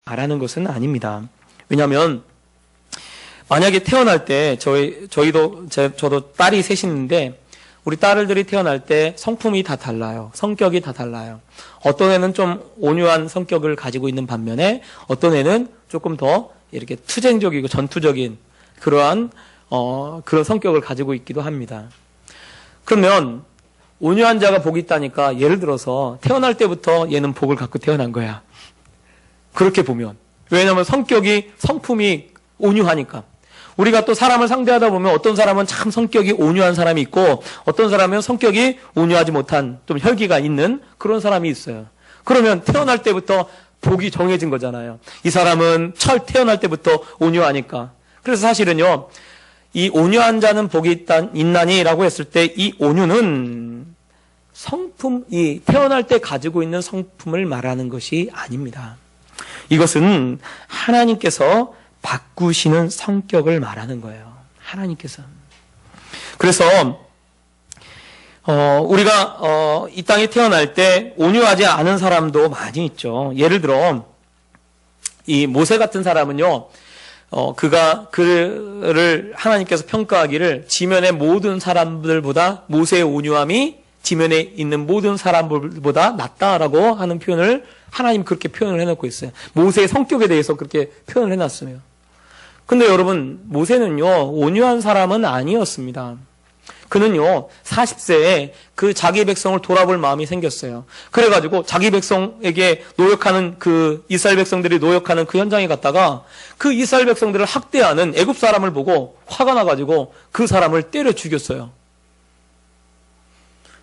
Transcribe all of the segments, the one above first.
말하는 것은 아닙니다. 왜냐하면 만약에 태어날 때 저도 딸이 셋이 있는데 우리 딸들이 태어날 때 성품이 다 달라요. 성격이 다 달라요. 어떤 애는 좀 온유한 성격을 가지고 있는 반면에 어떤 애는 조금 더 이렇게 투쟁적이고 전투적인 그런 성격을 가지고 있기도 합니다. 그러면 온유한 자가 복이 있다니까 예를 들어서 태어날 때부터 얘는 복을 갖고 태어난 거야. 그렇게 보면. 왜냐하면 성품이 온유하니까. 우리가 또 사람을 상대하다 보면 어떤 사람은 참 성격이 온유한 사람이 있고 어떤 사람은 성격이 온유하지 못한 좀 혈기가 있는 그런 사람이 있어요. 그러면 태어날 때부터 복이 정해진 거잖아요. 이 사람은 태어날 때부터 온유하니까. 그래서 사실은요, 이 온유한 자는 복이 있나니라고 했을 때 이 온유는 이 태어날 때 가지고 있는 성품을 말하는 것이 아닙니다. 이것은 하나님께서 바꾸시는 성격을 말하는 거예요. 하나님께서. 그래서 우리가 이 땅에 태어날 때 온유하지 않은 사람도 많이 있죠. 예를 들어 이 모세 같은 사람은요, 그를 하나님께서 평가하기를 지면의 모든 사람들보다 모세의 온유함이 지면에 있는 모든 사람들보다 낫다라고 하는 표현을 하나님 그렇게 표현을 해놓고 있어요. 모세의 성격에 대해서 그렇게 표현을 해놨어요. 근데 여러분, 모세는요, 온유한 사람은 아니었습니다. 그는요, 40세에 그 자기 백성을 돌아볼 마음이 생겼어요. 그래가지고 자기 백성에게 노역하는 이스라엘 백성들이 노역하는 그 현장에 갔다가 그 이스라엘 백성들을 학대하는 애굽 사람을 보고 화가 나가지고 그 사람을 때려 죽였어요.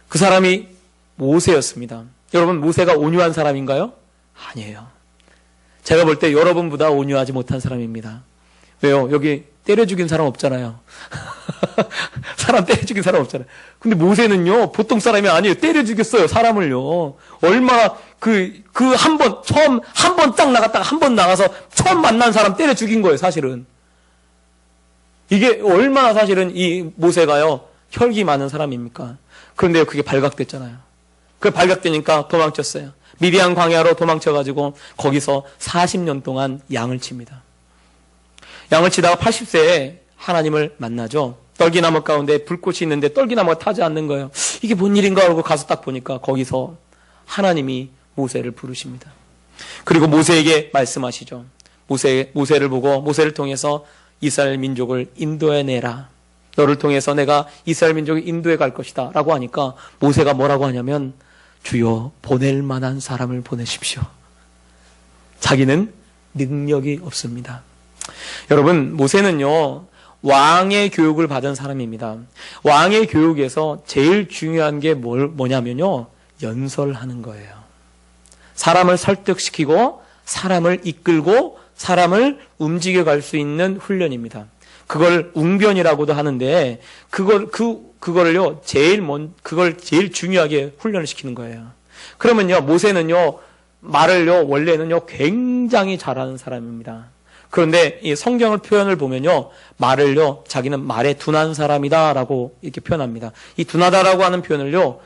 그 사람이 모세였습니다. 여러분, 모세가 온유한 사람인가요? 아니에요. 제가 볼 때 여러분보다 온유하지 못한 사람입니다. 왜요? 여기 때려 죽인 사람 없잖아요. 사람 때려 죽인 사람 없잖아요. 근데 모세는요, 보통 사람이 아니에요. 때려 죽였어요, 사람을요. 얼마나 한 번 딱 나갔다가 한 번 나가서 처음 만난 사람 때려 죽인 거예요, 사실은. 이게 얼마나 사실은 이 모세가요, 혈기 많은 사람입니까? 그런데 그게 발각됐잖아요. 그 발각되니까 도망쳤어요. 미디안 광야로 도망쳐가지고 거기서 40년 동안 양을 칩니다. 양을 치다가 80세에 하나님을 만나죠. 떨기나무 가운데 불꽃이 있는데 떨기나무가 타지 않는 거예요. 이게 뭔 일인가 하고 가서 딱 보니까 거기서 하나님이 모세를 부르십니다. 그리고 모세에게 말씀하시죠. 모세를 보고 모세를 통해서 이스라엘 민족을 인도해내라. 너를 통해서 내가 이스라엘 민족을 인도해 갈 것이다 라고 하니까 모세가 뭐라고 하냐면 주여 보낼 만한 사람을 보내십시오. 자기는 능력이 없습니다. 여러분, 모세는요, 왕의 교육을 받은 사람입니다. 왕의 교육에서 제일 중요한 게 뭐냐면요, 연설하는 거예요. 사람을 설득시키고 사람을 이끌고 사람을 움직여 갈 수 있는 훈련입니다. 그걸 웅변이라고도 하는데 그걸요 그걸 제일 중요하게 훈련을 시키는 거예요. 그러면요, 모세는요, 말을요, 원래는요, 굉장히 잘하는 사람입니다. 그런데 이 성경을 표현을 보면요, 말을요, 자기는 말에 둔한 사람이다라고 이렇게 표현합니다. 이 둔하다라고 하는 표현을요,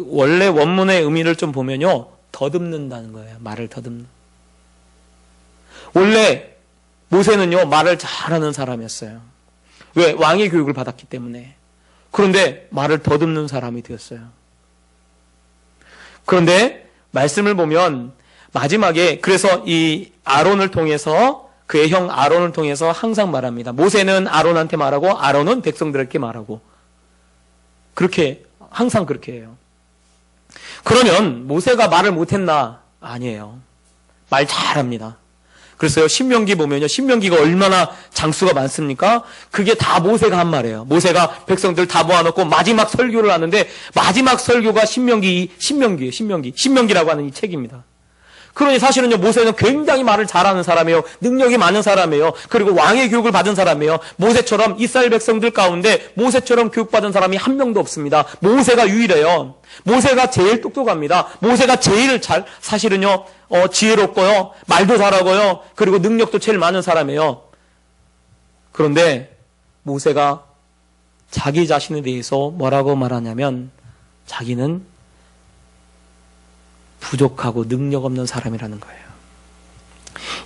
원래 원문의 의미를 좀 보면요, 더듬는다는 거예요. 말을 더듬는. 원래 모세는요, 말을 잘하는 사람이었어요. 왜? 왕의 교육을 받았기 때문에. 그런데 말을 더듬는 사람이 되었어요. 그런데 말씀을 보면 마지막에 그래서 이 아론을 통해서 그의 형 아론을 통해서 항상 말합니다. 모세는 아론한테 말하고 아론은 백성들에게 말하고 그렇게 항상 그렇게 해요. 그러면 모세가 말을 못했나? 아니에요. 말 잘합니다. 그래서요, 신명기 보면요, 신명기가 얼마나 장수가 많습니까? 그게 다 모세가 한 말이에요. 모세가 백성들 다 모아놓고 마지막 설교를 하는데 마지막 설교가 신명기예요. 신명기라고 하는 이 책입니다. 그러니 사실은요, 모세는 굉장히 말을 잘하는 사람이에요. 능력이 많은 사람이에요. 그리고 왕의 교육을 받은 사람이에요. 모세처럼 이스라엘 백성들 가운데 모세처럼 교육받은 사람이 한 명도 없습니다. 모세가 유일해요. 모세가 제일 똑똑합니다. 모세가 제일 사실은요, 지혜롭고요, 말도 잘하고요, 그리고 능력도 제일 많은 사람이에요. 그런데 모세가 자기 자신에 대해서 뭐라고 말하냐면 자기는 부족하고 능력 없는 사람이라는 거예요.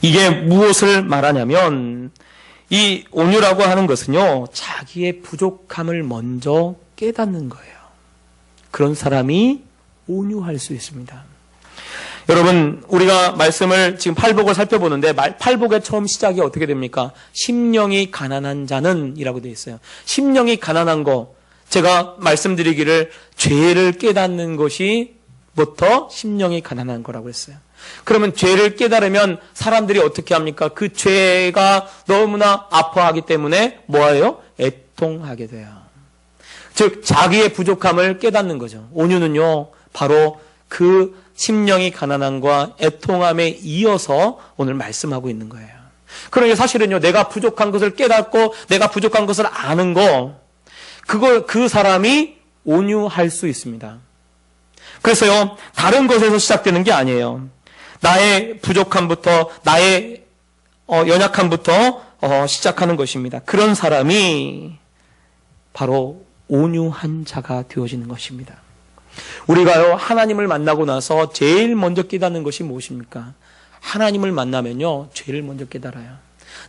이게 무엇을 말하냐면 이 온유라고 하는 것은요, 자기의 부족함을 먼저 깨닫는 거예요. 그런 사람이 온유할 수 있습니다. 여러분, 우리가 말씀을 지금 팔복을 살펴보는데 팔복의 처음 시작이 어떻게 됩니까? 심령이 가난한 자는 이라고 되어 있어요. 심령이 가난한 거, 제가 말씀드리기를 죄를 깨닫는 것이부터 심령이 가난한 거라고 했어요. 그러면 죄를 깨달으면 사람들이 어떻게 합니까? 그 죄가 너무나 아파하기 때문에 뭐예요? 애통하게 돼요. 즉 자기의 부족함을 깨닫는 거죠. 온유는요, 바로 그 심령이 가난함과 애통함에 이어서 오늘 말씀하고 있는 거예요. 그러니까 사실은요, 내가 부족한 것을 깨닫고 내가 부족한 것을 아는 거, 그 사람이 온유할 수 있습니다. 그래서요, 다른 것에서 시작되는 게 아니에요. 나의 부족함부터, 나의 연약함부터 시작하는 것입니다. 그런 사람이 바로 온유한 자가 되어지는 것입니다. 우리가요, 하나님을 만나고 나서 제일 먼저 깨닫는 것이 무엇입니까? 하나님을 만나면요, 죄를 먼저 깨달아요.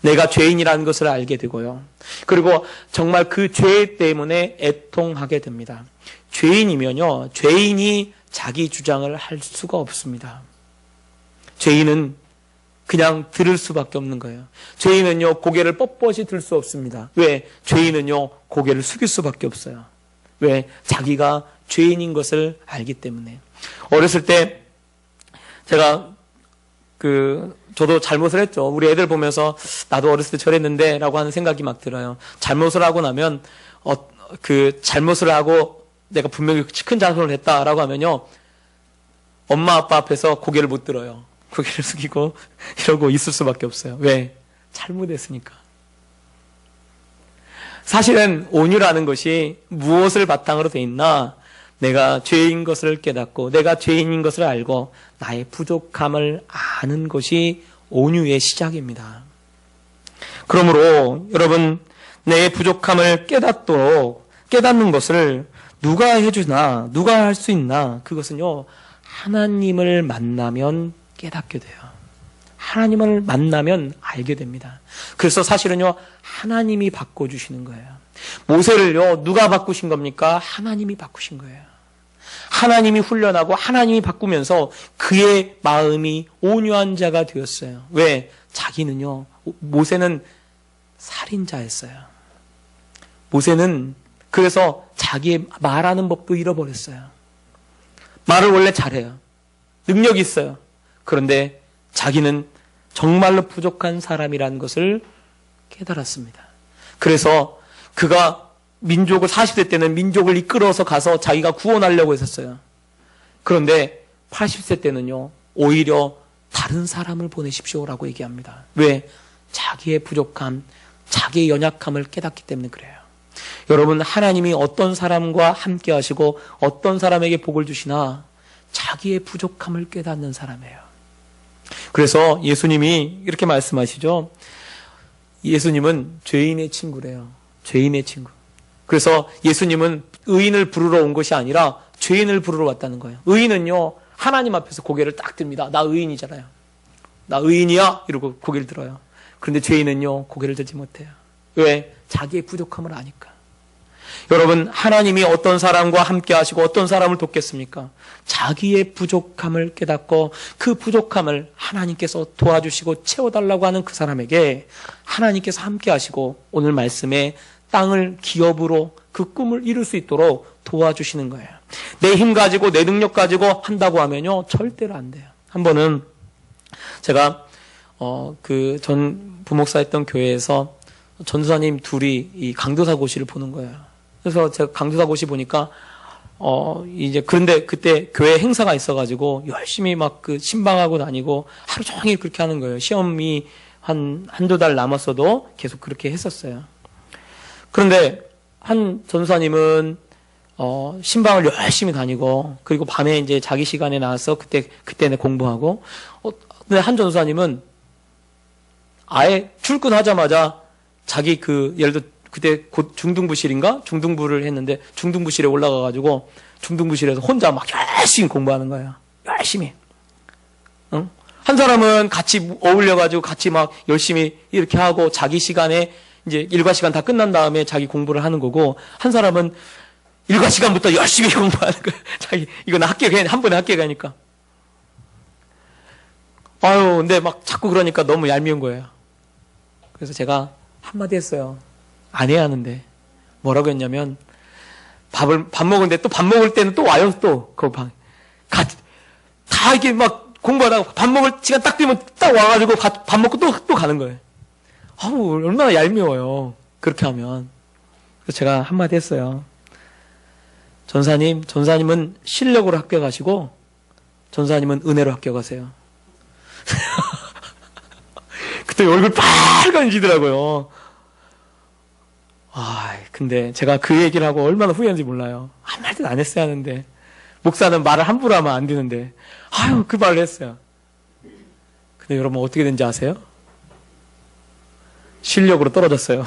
내가 죄인이라는 것을 알게 되고요. 그리고 정말 그 죄 때문에 애통하게 됩니다. 죄인이면요, 죄인이 자기 주장을 할 수가 없습니다. 죄인은 그냥 들을 수밖에 없는 거예요. 죄인은요, 고개를 뻣뻣이 들 수 없습니다. 왜? 죄인은요, 고개를 숙일 수밖에 없어요. 왜? 자기가 죄인인 것을 알기 때문에. 어렸을 때 제가 저도 잘못을 했죠. 우리 애들 보면서 나도 어렸을 때 저랬는데 라고 하는 생각이 막 들어요. 잘못을 하고 나면 잘못을 하고 내가 분명히 큰 잘못을 했다라고 하면요, 엄마 아빠 앞에서 고개를 못 들어요. 고개를 숙이고 이러고 있을 수밖에 없어요. 왜? 잘못했으니까. 사실은 온유라는 것이 무엇을 바탕으로 돼 있나? 내가 죄인 것을 깨닫고 내가 죄인인 것을 알고 나의 부족함을 아는 것이 온유의 시작입니다. 그러므로 여러분, 내 부족함을 깨닫는 것을 누가 해주나, 누가 할 수 있나? 그것은요, 하나님을 만나면 깨닫게 돼요. 하나님을 만나면 알게 됩니다. 그래서 사실은요, 하나님이 바꿔주시는 거예요. 모세를요, 누가 바꾸신 겁니까? 하나님이 바꾸신 거예요. 하나님이 훈련하고 하나님이 바꾸면서 그의 마음이 온유한 자가 되었어요. 왜? 자기는요, 모세는 살인자였어요. 모세는 그래서 자기의 말하는 법도 잃어버렸어요. 말을 원래 잘해요. 능력이 있어요. 그런데 자기는 정말로 부족한 사람이라는 것을 깨달았습니다. 그래서 그가 40대 때는 민족을 이끌어서 가서 자기가 구원하려고 했었어요. 그런데 80세 때는요, 오히려 다른 사람을 보내십시오라고 얘기합니다. 왜? 자기의 부족함, 자기의 연약함을 깨닫기 때문에 그래요. 여러분, 하나님이 어떤 사람과 함께 하시고 어떤 사람에게 복을 주시나 자기의 부족함을 깨닫는 사람이에요. 그래서 예수님이 이렇게 말씀하시죠. 예수님은 죄인의 친구래요. 죄인의 친구. 그래서 예수님은 의인을 부르러 온 것이 아니라 죄인을 부르러 왔다는 거예요. 의인은요, 하나님 앞에서 고개를 딱 듭니다. 나 의인이잖아요. 나 의인이야? 이러고 고개를 들어요. 그런데 죄인은요, 고개를 들지 못해요. 왜? 자기의 부족함을 아니까. 여러분, 하나님이 어떤 사람과 함께 하시고 어떤 사람을 돕겠습니까? 자기의 부족함을 깨닫고 그 부족함을 하나님께서 도와주시고 채워달라고 하는 그 사람에게 하나님께서 함께 하시고 오늘 말씀에 땅을 기업으로 그 꿈을 이룰 수 있도록 도와주시는 거예요. 내 힘 가지고 내 능력 가지고 한다고 하면요, 절대로 안 돼요. 한 번은 제가 전 부목사 했던 교회에서 전도사님 둘이 이 강도사 고시를 보는 거예요. 그래서 제가 강도사 고시 보니까 그런데 그때 교회 행사가 있어가지고 열심히 막 신방하고 다니고 하루 종일 그렇게 하는 거예요. 시험이 한두 달 남았어도 계속 그렇게 했었어요. 그런데 한 전도사님은 신방을 열심히 다니고 그리고 밤에 이제 자기 시간에 나와서 그때는 공부하고 근데 한 전도사님은 아예 출근하자마자 자기 예를 들어 그때 곧 중등부실인가? 중등부를 했는데 중등부실에 올라가가지고 중등부실에서 혼자 막 열심히 공부하는 거예요. 열심히. 응? 한 사람은 같이 어울려가지고 같이 막 열심히 이렇게 하고 자기 시간에 이제 일과 시간 다 끝난 다음에 자기 공부를 하는 거고, 한 사람은 일과 시간부터 열심히 공부하는 거예요. 자기, 이건 합격해, 한 번에 합격하니까. 아유, 근데 막 자꾸 그러니까 너무 얄미운 거예요. 그래서 제가 한마디 했어요. 안 해야 하는데. 뭐라고 했냐면, 밥 먹는데 또 밥 먹을 때는 또 와요, 또. 그 방. 다 이렇게 막 공부하다가 밥 먹을 시간 딱 되면 딱 와가지고 밥 먹고 또 가는 거예요. 아우, 얼마나 얄미워요. 그렇게 하면. 그래서 제가 한마디 했어요. 전사님은 실력으로 합격하시고, 전사님은 은혜로 합격하세요. 그때 얼굴 빨간지더라고요. 근데 제가 그 얘기를 하고 얼마나 후회한지 몰라요. 한 말도 안 했어야 하는데. 목사는 말을 함부로 하면 안 되는데. 아유, 그 말을 했어요. 근데 여러분 어떻게 된지 아세요? 실력으로 떨어졌어요.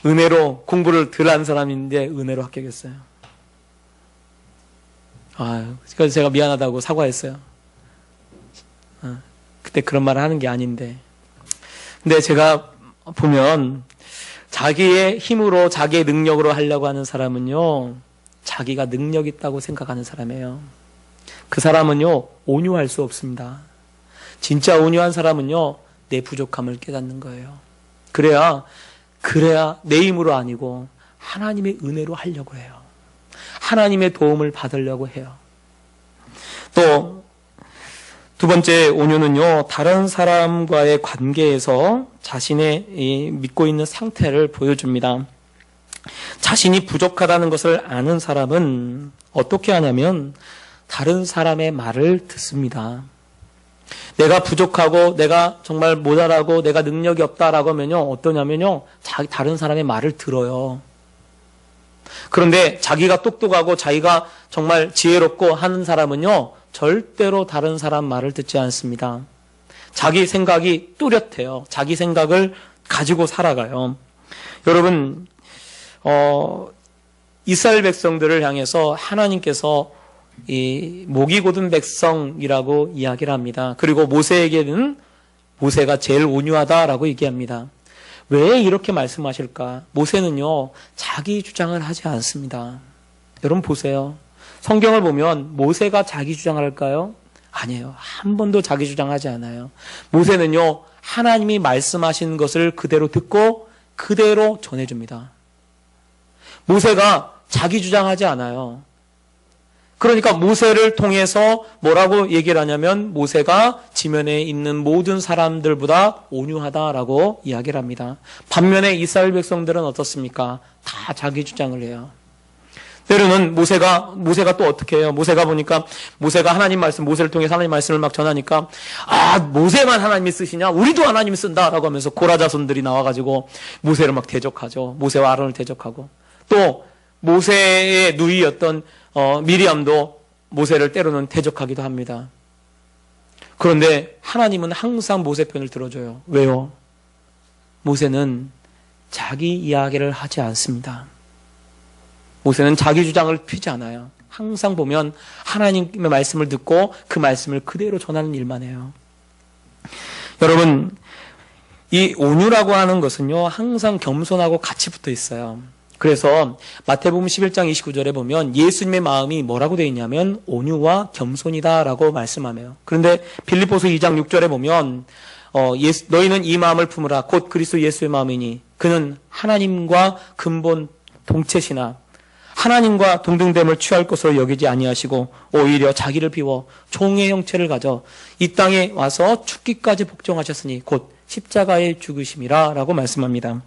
은혜로 공부를 덜 한 사람인데 은혜로 합격했어요. 그래서 제가 미안하다고 사과했어요. 그때 그런 말을 하는 게 아닌데. 근데 제가 보면 자기의 힘으로 자기의 능력으로 하려고 하는 사람은요, 자기가 능력 있다고 생각하는 사람이에요. 그 사람은요, 온유할 수 없습니다. 진짜 온유한 사람은요, 내 부족함을 깨닫는 거예요. 그래야 내 힘으로 아니고 하나님의 은혜로 하려고 해요. 하나님의 도움을 받으려고 해요. 또 두 번째 온유는요, 다른 사람과의 관계에서 자신의 믿고 있는 상태를 보여줍니다. 자신이 부족하다는 것을 아는 사람은 어떻게 하냐면 다른 사람의 말을 듣습니다. 내가 부족하고 내가 정말 모자라고 내가 능력이 없다라고 하면요, 어떠냐면요, 다른 사람의 말을 들어요. 그런데 자기가 똑똑하고 자기가 정말 지혜롭고 하는 사람은요, 절대로 다른 사람 말을 듣지 않습니다. 자기 생각이 뚜렷해요. 자기 생각을 가지고 살아가요. 여러분, 이스라엘 백성들을 향해서 하나님께서 이 목이 곧은 백성이라고 이야기를 합니다. 그리고 모세에게는 모세가 제일 온유하다라고 얘기합니다. 왜 이렇게 말씀하실까? 모세는요, 자기 주장을 하지 않습니다. 여러분 보세요. 성경을 보면 모세가 자기 주장을 할까요? 아니에요. 한 번도 자기 주장하지 않아요. 모세는요, 하나님이 말씀하신 것을 그대로 듣고 그대로 전해줍니다. 모세가 자기 주장하지 않아요. 그러니까 모세를 통해서 뭐라고 얘기를 하냐면 모세가 지면에 있는 모든 사람들보다 온유하다라고 이야기를 합니다. 반면에 이스라엘 백성들은 어떻습니까? 다 자기 주장을 해요. 때로는 모세가 또 어떻게 해요? 모세가 보니까 모세가 하나님 말씀, 모세를 통해서 하나님 말씀을 막 전하니까 모세만 하나님이 쓰시냐? 우리도 하나님이 쓴다라고 하면서 고라 자손들이 나와가지고 모세를 막 대적하죠. 모세와 아론을 대적하고 또 모세의 누이였던 미리암도 모세를 때로는 대적하기도 합니다. 그런데 하나님은 항상 모세 편을 들어줘요. 왜요? 모세는 자기 이야기를 하지 않습니다. 모세는 자기 주장을 펴지 않아요. 항상 보면 하나님의 말씀을 듣고 그 말씀을 그대로 전하는 일만 해요. 여러분, 이 온유라고 하는 것은요, 항상 겸손하고 같이 붙어 있어요. 그래서 마태복음 11장 29절에 보면 예수님의 마음이 뭐라고 되어 있냐면 온유와 겸손이다라고 말씀하네요. 그런데 빌립보서 2장 6절에 보면 너희는 이 마음을 품으라 곧 그리스도 예수의 마음이니 그는 하나님과 근본 동체시나 하나님과 동등됨을 취할 것으로 여기지 아니하시고 오히려 자기를 비워 종의 형체를 가져 이 땅에 와서 죽기까지 복종하셨으니 곧 십자가의 죽으심이라 라고 말씀합니다.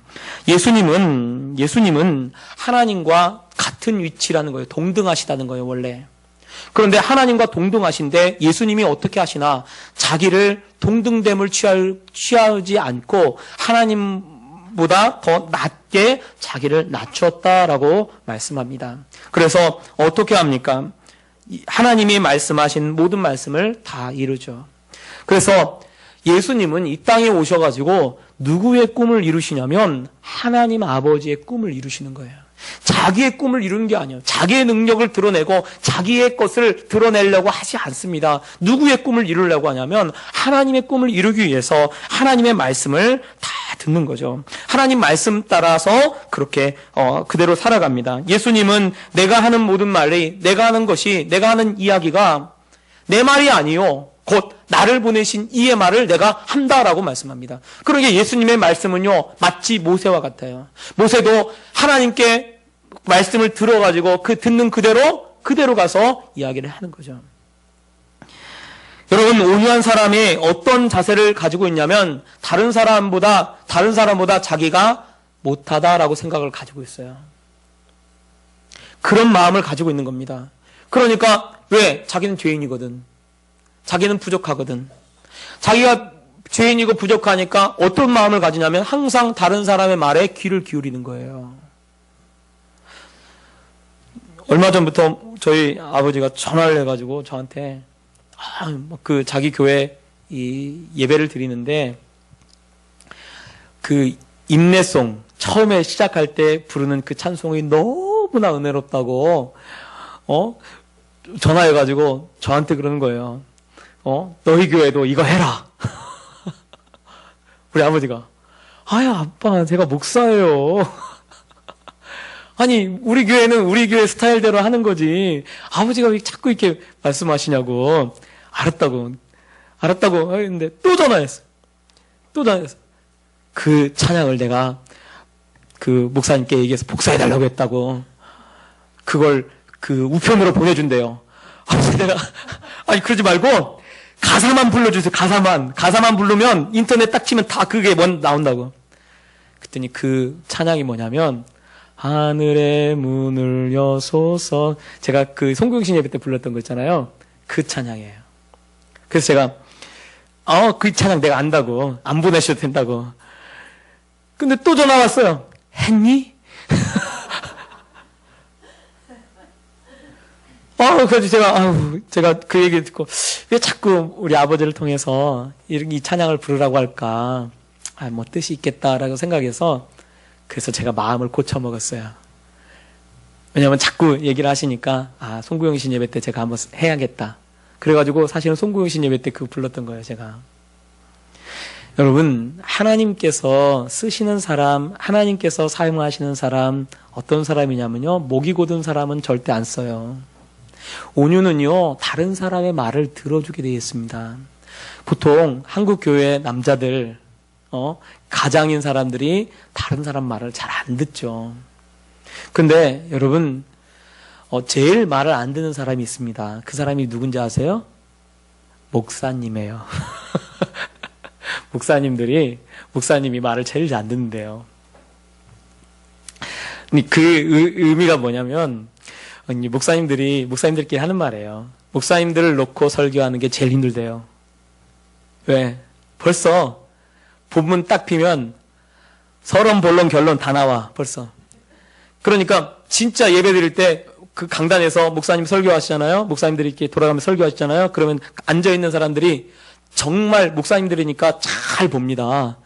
예수님은 하나님과 같은 위치라는 거예요. 동등하시다는 거예요, 원래. 그런데 하나님과 동등하신데 예수님이 어떻게 하시나? 자기를 동등됨을 취하지 않고 하나님보다 더 낮게 자기를 낮췄다라고 말씀합니다. 그래서 어떻게 합니까? 하나님이 말씀하신 모든 말씀을 다 이루죠. 그래서 예수님은 이 땅에 오셔가지고 누구의 꿈을 이루시냐면 하나님 아버지의 꿈을 이루시는 거예요. 자기의 꿈을 이루는 게 아니에요. 자기의 능력을 드러내고 자기의 것을 드러내려고 하지 않습니다. 누구의 꿈을 이루려고 하냐면 하나님의 꿈을 이루기 위해서 하나님의 말씀을 다 듣는 거죠. 하나님 말씀 따라서 그렇게 그대로 살아갑니다. 예수님은 내가 하는 모든 말이, 내가 하는 것이, 내가 하는 이야기가 내 말이 아니요 곧 나를 보내신 이의 말을 내가 한다라고 말씀합니다. 그러게 예수님의 말씀은요 마치 모세와 같아요. 모세도 하나님께 말씀을 들어가지고 그 듣는 그대로 가서 이야기를 하는 거죠. 여러분, 온유한 사람이 어떤 자세를 가지고 있냐면 다른 사람보다 자기가 못하다라고 생각을 가지고 있어요. 그런 마음을 가지고 있는 겁니다. 그러니까 왜? 자기는 죄인이거든. 자기는 부족하거든. 자기가 죄인이고 부족하니까 어떤 마음을 가지냐면 항상 다른 사람의 말에 귀를 기울이는 거예요. 얼마 전부터 저희 아버지가 전화를 해가지고 저한테 그 자기 교회 이 예배를 드리는데 그 인내송 처음에 시작할 때 부르는 그 찬송이 너무나 은혜롭다고 전화해가지고 저한테 그러는 거예요. 너희 교회도 이거 해라. 우리 아버지가 아빠 제가 목사예요. 아니 우리 교회는 우리 교회 스타일대로 하는 거지 아버지가 왜 자꾸 이렇게 말씀하시냐고. 알았다고 했는데 또 전화했어. 그 찬양을 내가 그 목사님께 얘기해서 복사해달라고 했다고. 그걸 그 우편으로 보내준대요. 내가 아니 그러지 말고 가사만 불러주세요. 가사만 부르면 인터넷 딱 치면 다 그게 나온다고. 그랬더니 그 찬양이 뭐냐면 하늘의 문을 여소서. 제가 그 송구영신 예배 때 불렀던 거 있잖아요. 그 찬양이에요. 그래서 제가 그 찬양 내가 안다고. 안 보내셔도 된다고. 근데 또 전화 왔어요. 했니? 그래서 제가 그 얘기 듣고 왜 자꾸 우리 아버지를 통해서 이 찬양을 부르라고 할까? 뭐 뜻이 있겠다라고 생각해서 그래서 제가 마음을 고쳐 먹었어요. 왜냐하면 자꾸 얘기를 하시니까 송구영신 예배 때 제가 한번 해야겠다. 그래가지고 사실은 송구영신 예배 때 그거 불렀던 거예요, 제가. 여러분, 하나님께서 쓰시는 사람, 하나님께서 사용하시는 사람 어떤 사람이냐면요, 목이 고든 사람은 절대 안 써요. 온유는요, 다른 사람의 말을 들어주게 되어 있습니다. 보통 한국 교회 남자들, 가장인 사람들이 다른 사람 말을 잘 안 듣죠. 근데 여러분, 제일 말을 안 듣는 사람이 있습니다. 그 사람이 누군지 아세요? 목사님이에요. 목사님이 말을 제일 안 듣는데요. 그 의미가 뭐냐면, 목사님들끼리 하는 말이에요. 목사님들을 놓고 설교하는 게 제일 힘들대요. 왜? 벌써 본문 딱 피면 서론, 본론, 결론 다 나와, 벌써. 그러니까 진짜 예배 드릴 때 그 강단에서 목사님 설교하시잖아요. 목사님들이 이렇게 돌아가면서 설교하시잖아요. 그러면 앉아있는 사람들이 정말 목사님들이니까 잘 봅니다.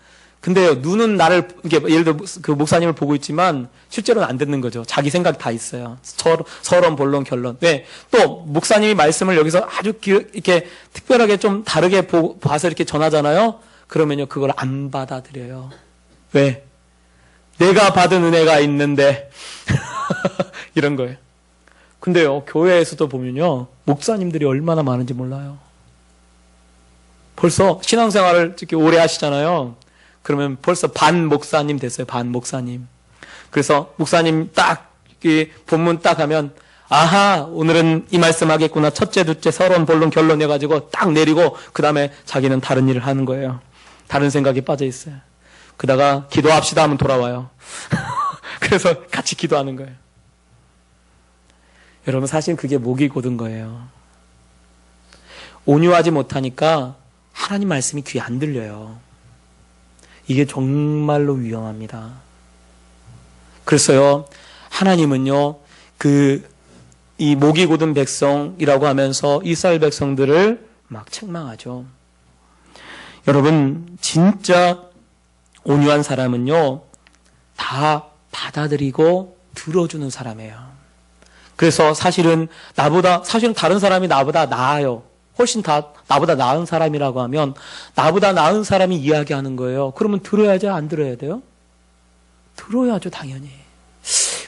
근데 눈은 나를, 예를 들어 그 목사님을 보고 있지만 실제로는 안 듣는 거죠. 자기 생각 다 있어요. 서론, 본론, 결론. 왜? 또 목사님이 말씀을 여기서 아주 이렇게 특별하게 좀 다르게 봐서 이렇게 전하잖아요. 그러면요, 그걸 안 받아들여요. 왜? 내가 받은 은혜가 있는데. 이런 거예요. 근데요, 교회에서도 보면요, 목사님들이 얼마나 많은지 몰라요. 벌써 신앙생활을 이렇게 오래 하시잖아요. 그러면 벌써 반 목사님 됐어요. 반 목사님. 그래서 목사님 딱 본문 딱 하면 아하 오늘은 이 말씀 하겠구나. 첫째, 둘째, 서론, 본론, 결론 해가지고 딱 내리고 그 다음에 자기는 다른 일을 하는 거예요. 다른 생각에 빠져 있어요. 그러다가 기도합시다 하면 돌아와요. 그래서 같이 기도하는 거예요. 여러분 사실 그게 목이 고든 거예요. 온유하지 못하니까 하나님 말씀이 귀에 안 들려요. 이게 정말로 위험합니다. 그래서요, 하나님은요, 이 목이 고든 백성이라고 하면서 이스라엘 백성들을 막 책망하죠. 여러분, 진짜 온유한 사람은요, 다 받아들이고 들어주는 사람이에요. 그래서 사실은 다른 사람이 나보다 나아요. 훨씬 나보다 나은 사람이라고 하면 나보다 나은 사람이 이야기하는 거예요. 그러면 들어야지 안 들어야 돼요? 들어야죠, 당연히.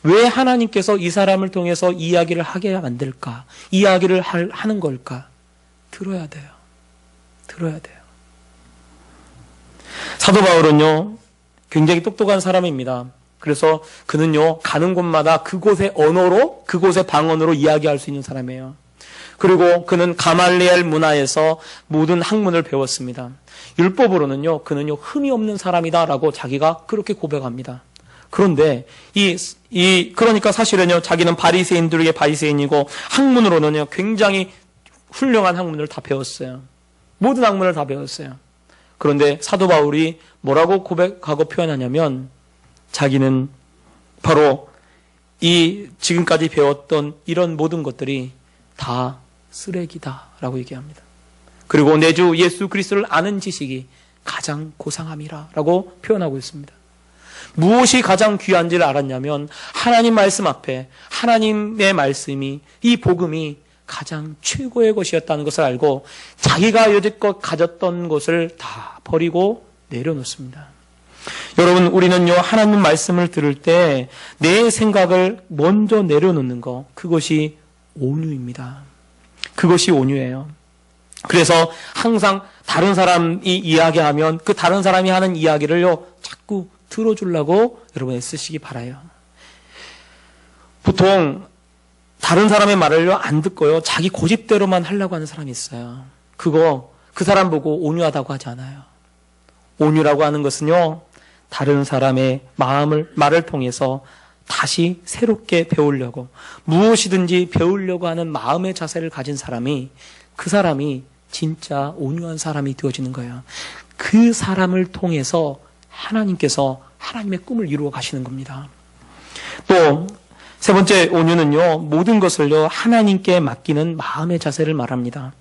왜 하나님께서 이 사람을 통해서 이야기를 하게 만들까? 이야기를 하는 걸까? 들어야 돼요. 들어야 돼요. 사도 바울은요, 굉장히 똑똑한 사람입니다. 그래서 그는요, 가는 곳마다 그곳의 언어로, 그곳의 방언으로 이야기할 수 있는 사람이에요. 그리고 그는 가말리엘 문화에서 모든 학문을 배웠습니다. 율법으로는요, 그는요, 흠이 없는 사람이다라고 자기가 그렇게 고백합니다. 그런데 그러니까 사실은요, 자기는 바리새인들에게 바리새인이고 학문으로는요, 굉장히 훌륭한 학문을 다 배웠어요. 모든 학문을 다 배웠어요. 그런데 사도 바울이 뭐라고 고백하고 표현하냐면 자기는 바로 지금까지 배웠던 이런 모든 것들이 다 쓰레기다라고 얘기합니다. 그리고 내 주 예수 그리스도를 아는 지식이 가장 고상함이라고 표현하고 있습니다. 무엇이 가장 귀한지를 알았냐면 하나님 말씀 앞에 하나님의 말씀이, 이 복음이 가장 최고의 것이었다는 것을 알고 자기가 여지껏 가졌던 것을 다 버리고 내려놓습니다. 여러분, 우리는요, 하나님 말씀을 들을 때 내 생각을 먼저 내려놓는 것, 그것이 온유입니다. 그것이 온유예요. 그래서 항상 다른 사람이 이야기하면 그 다른 사람이 하는 이야기를요, 자꾸 들어주려고 여러분 애쓰시기 바라요. 보통 다른 사람의 말을요, 안 듣고요, 자기 고집대로만 하려고 하는 사람이 있어요. 그 사람 보고 온유하다고 하지 않아요. 온유라고 하는 것은요, 다른 사람의 말을 통해서 다시 새롭게 배우려고, 무엇이든지 배우려고 하는 마음의 자세를 가진 사람이, 그 사람이 진짜 온유한 사람이 되어지는 거예요. 그 사람을 통해서 하나님께서 하나님의 꿈을 이루어 가시는 겁니다. 또 세 번째 온유는요, 모든 것을요, 하나님께 맡기는 마음의 자세를 말합니다.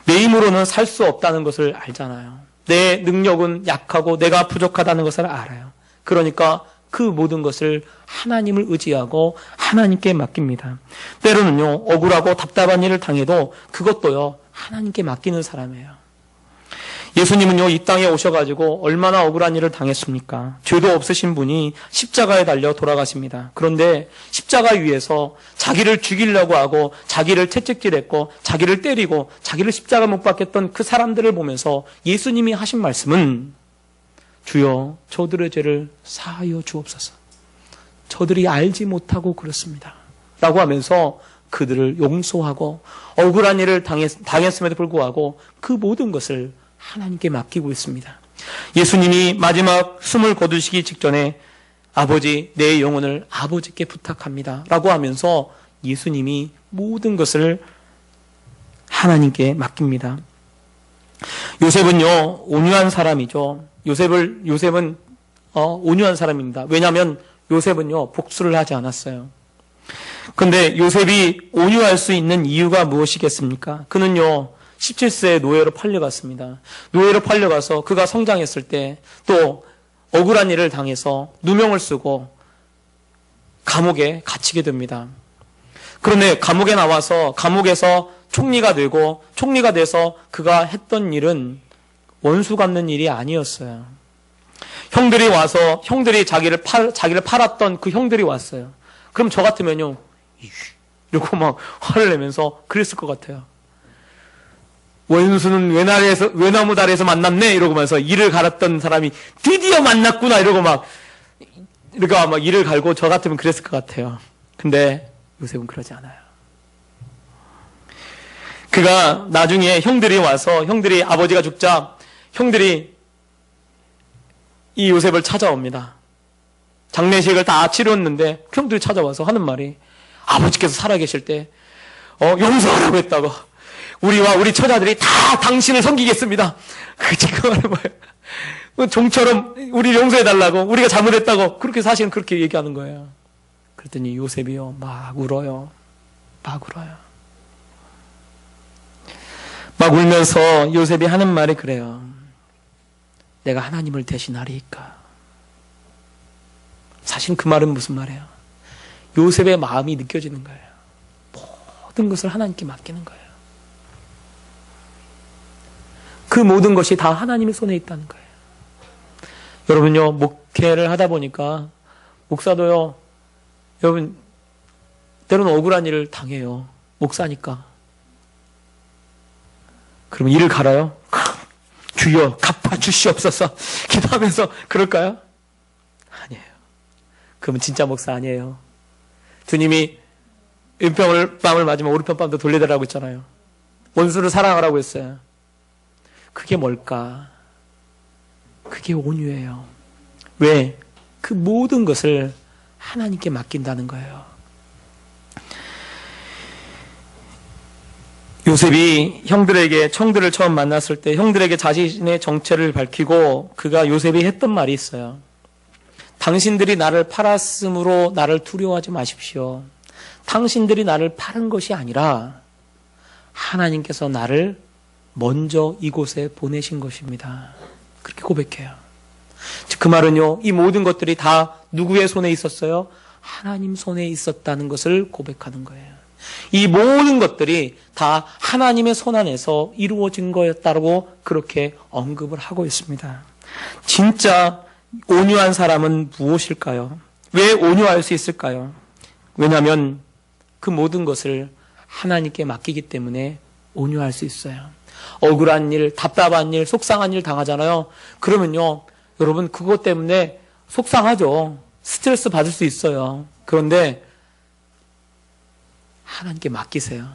내 힘으로는 살 수 없다는 것을 알잖아요. 내 능력은 약하고 내가 부족하다는 것을 알아요. 그러니까 그 모든 것을 하나님을 의지하고 하나님께 맡깁니다. 때로는요, 억울하고 답답한 일을 당해도 그것도요, 하나님께 맡기는 사람이에요. 예수님은요, 이 땅에 오셔가지고 얼마나 억울한 일을 당했습니까? 죄도 없으신 분이 십자가에 달려 돌아가십니다. 그런데 십자가 위에서 자기를 죽이려고 하고 자기를 채찍질했고 자기를 때리고 자기를 십자가 못 박혔던 그 사람들을 보면서 예수님이 하신 말씀은 주여 저들의 죄를 사하여 주옵소서. 저들이 알지 못하고 그렇습니다. 라고 하면서 그들을 용서하고 억울한 일을 당했음에도 불구하고 그 모든 것을 하나님께 맡기고 있습니다. 예수님이 마지막 숨을 거두시기 직전에 아버지, 내 영혼을 아버지께 부탁합니다. 라고 하면서 예수님이 모든 것을 하나님께 맡깁니다. 요셉은요, 온유한 사람이죠. 요셉은 온유한 사람입니다. 왜냐하면 요셉은요, 복수를 하지 않았어요. 그런데 요셉이 온유할 수 있는 이유가 무엇이겠습니까? 그는요, 17세에 노예로 팔려갔습니다. 노예로 팔려가서 그가 성장했을 때 또 억울한 일을 당해서 누명을 쓰고 감옥에 갇히게 됩니다. 그런데 감옥에 나와서 감옥에서 총리가 되고 총리가 돼서 그가 했던 일은 원수 갚는 일이 아니었어요. 형들이 와서 자기를 팔았던 그 형들이 왔어요. 그럼 저 같으면요, 이러고 막 화를 내면서 그랬을 것 같아요. 원수는 외나무 다리에서 만났네 이러고면서 이를 갈았던 사람이 드디어 만났구나 이러고 막 이를 갈고 저 같으면 그랬을 것 같아요. 근데 요셉은 그러지 않아요. 그가 나중에 형들이 와서 아버지가 죽자 형들이 이 요셉을 찾아옵니다. 장례식을 다 치렀는데 형들이 찾아와서 하는 말이 아버지께서 살아계실 때 용서하라고 했다고. 우리와 우리 처자들이 다 당신을 섬기겠습니다. 그 말은 뭐예요? 종처럼 우리를 용서해달라고, 우리가 잘못했다고, 그렇게 사실은 그렇게 얘기하는 거예요. 그랬더니 요셉이요, 막 울어요. 막 울어요. 막 울면서 요셉이 하는 말이 그래요. 내가 하나님을 대신하리이까. 사실 그 말은 무슨 말이에요? 요셉의 마음이 느껴지는 거예요. 모든 것을 하나님께 맡기는 거예요. 그 모든 것이 다 하나님의 손에 있다는 거예요. 여러분요, 목회를 하다 보니까 목사도요, 여러분 때로는 억울한 일을 당해요. 목사니까. 그러면 일을 갈아요? 주여 갚아주시옵소서 기도하면서 그럴까요? 아니에요. 그러면 진짜 목사 아니에요. 주님이 왼편을 뺨을 맞으면 오른편 뺨도 돌려달라고 했잖아요. 원수를 사랑하라고 했어요. 그게 뭘까? 그게 온유예요. 왜? 그 모든 것을 하나님께 맡긴다는 거예요. 요셉이 형들에게 청들을 처음 만났을 때 형들에게 자신의 정체를 밝히고 그가 요셉이 했던 말이 있어요. 당신들이 나를 팔았으므로 나를 두려워하지 마십시오. 당신들이 나를 파는 것이 아니라 하나님께서 나를 먼저 이곳에 보내신 것입니다. 그렇게 고백해요. 즉 그 말은요, 이 모든 것들이 다 누구의 손에 있었어요? 하나님 손에 있었다는 것을 고백하는 거예요. 이 모든 것들이 다 하나님의 손 안에서 이루어진 거였다고 그렇게 언급을 하고 있습니다. 진짜 온유한 사람은 무엇일까요? 왜 온유할 수 있을까요? 왜냐하면 그 모든 것을 하나님께 맡기기 때문에 온유할 수 있어요. 억울한 일, 답답한 일, 속상한 일 당하잖아요. 그러면요, 여러분 그것 때문에 속상하죠. 스트레스 받을 수 있어요. 그런데 하나님께 맡기세요.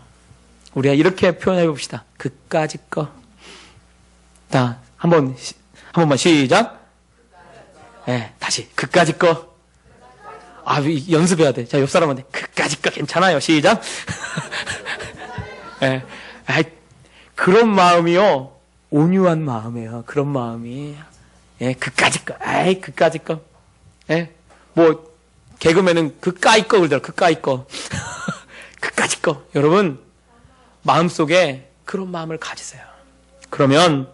우리가 이렇게 표현해 봅시다. 그까짓 거. 자, 한 번만 시작. 네, 다시 그까짓 거. 아, 연습해야 돼. 자, 옆 사람한테 그까짓 거 괜찮아요. 시작. 네, 그런 마음이요, 온유한 마음이에요. 그런 마음이. 예, 그까짓 거. 아이, 그까짓 거. 예, 뭐 개그맨은 그까이 거 그러더라. 그까이 거. 그까짓 거. 여러분 마음속에 그런 마음을 가지세요. 그러면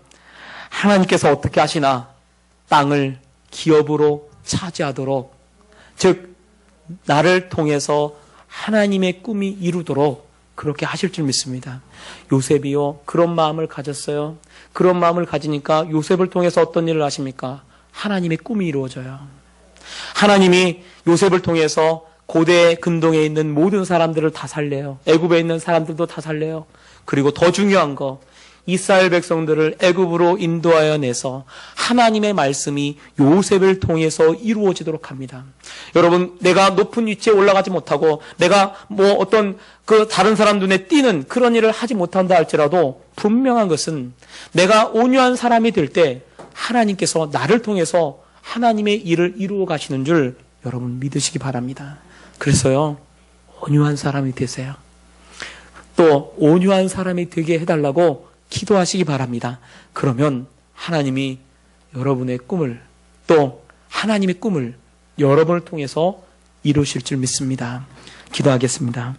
하나님께서 어떻게 하시나? 땅을 기업으로 차지하도록, 즉 나를 통해서 하나님의 꿈이 이루도록 그렇게 하실 줄 믿습니다. 요셉이요, 그런 마음을 가졌어요. 그런 마음을 가지니까 요셉을 통해서 어떤 일을 하십니까? 하나님의 꿈이 이루어져요. 하나님이 요셉을 통해서 고대 근동에 있는 모든 사람들을 다 살려요. 애굽에 있는 사람들도 다 살려요. 그리고 더 중요한 거, 이스라엘 백성들을 애굽으로 인도하여 내서 하나님의 말씀이 요셉을 통해서 이루어지도록 합니다. 여러분, 내가 높은 위치에 올라가지 못하고 내가 뭐 어떤 그 다른 사람 눈에 띄는 그런 일을 하지 못한다 할지라도 분명한 것은 내가 온유한 사람이 될 때 하나님께서 나를 통해서 하나님의 일을 이루어 가시는 줄 여러분 믿으시기 바랍니다. 그래서요, 온유한 사람이 되세요. 또 온유한 사람이 되게 해달라고 기도하시기 바랍니다. 그러면 하나님이 여러분의 꿈을, 또 하나님의 꿈을 여러분을 통해서 이루실 줄 믿습니다. 기도하겠습니다.